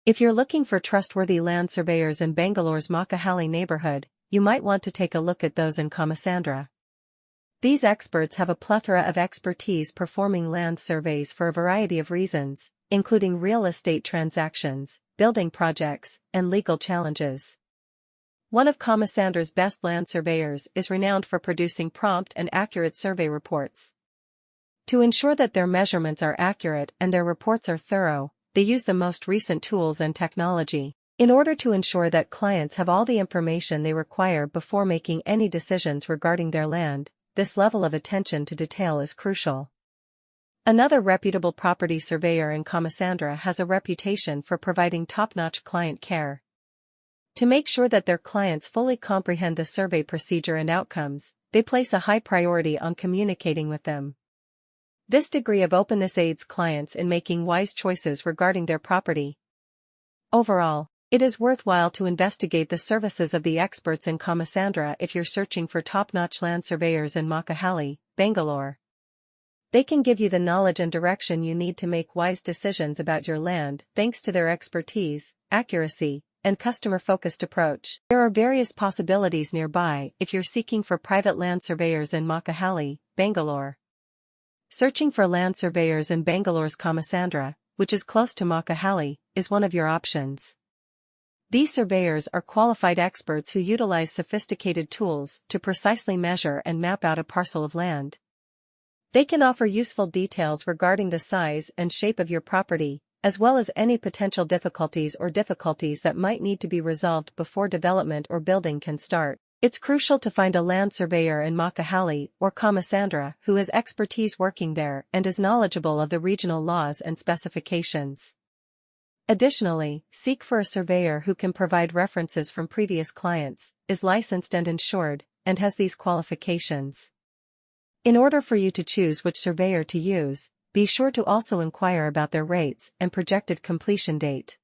If you're looking for trustworthy land surveyors in Bangalore's Machohalli neighborhood, you might want to take a look at those in Kamasandra. These experts have a plethora of expertise performing land surveys for a variety of reasons, including real estate transactions, building projects, and legal challenges. One of Kamasandra's best land surveyors is renowned for producing prompt and accurate survey reports. To ensure that their measurements are accurate and their reports are thorough, they use the most recent tools and technology. In order to ensure that clients have all the information they require before making any decisions regarding their land, this level of attention to detail is crucial. Another reputable property surveyor in Kamasandra has a reputation for providing top-notch client care. To make sure that their clients fully comprehend the survey procedure and outcomes, they place a high priority on communicating with them. This degree of openness aids clients in making wise choices regarding their property. Overall, it is worthwhile to investigate the services of the experts in Kamasandra if you're searching for top-notch land surveyors in Machohalli, Bangalore. They can give you the knowledge and direction you need to make wise decisions about your land thanks to their expertise, accuracy, and customer-focused approach. There are various possibilities nearby if you're seeking for private land surveyors in Machohalli, Bangalore. Searching for land surveyors in Bangalore's Kamasandra, which is close to Machohalli, is one of your options. These surveyors are qualified experts who utilize sophisticated tools to precisely measure and map out a parcel of land. They can offer useful details regarding the size and shape of your property, as well as any potential difficulties that might need to be resolved before development or building can start. It's crucial to find a land surveyor in Machohalli or Kamasandra who has expertise working there and is knowledgeable of the regional laws and specifications. Additionally, seek for a surveyor who can provide references from previous clients, is licensed and insured, and has these qualifications. In order for you to choose which surveyor to use, be sure to also inquire about their rates and projected completion date.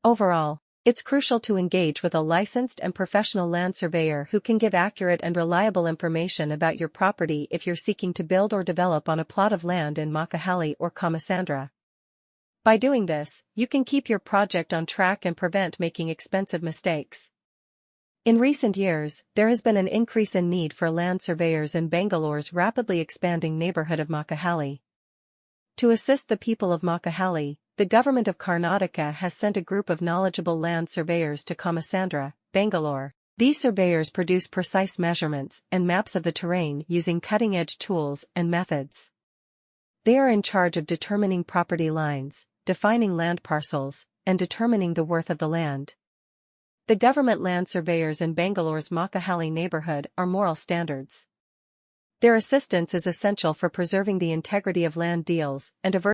Overall, it's crucial to engage with a licensed and professional land surveyor who can give accurate and reliable information about your property if you're seeking to build or develop on a plot of land in Machohalli or Kamasandra. By doing this, you can keep your project on track and prevent making expensive mistakes. In recent years, there has been an increase in need for land surveyors in Bangalore's rapidly expanding neighborhood of Machohalli. To assist the people of Machohalli, the government of Karnataka has sent a group of knowledgeable land surveyors to Kamasandra, Bangalore. These surveyors produce precise measurements and maps of the terrain using cutting-edge tools and methods. They are in charge of determining property lines, defining land parcels, and determining the worth of the land. The government land surveyors in Bangalore's Machohalli neighborhood are moral standards. Their assistance is essential for preserving the integrity of land deals and averting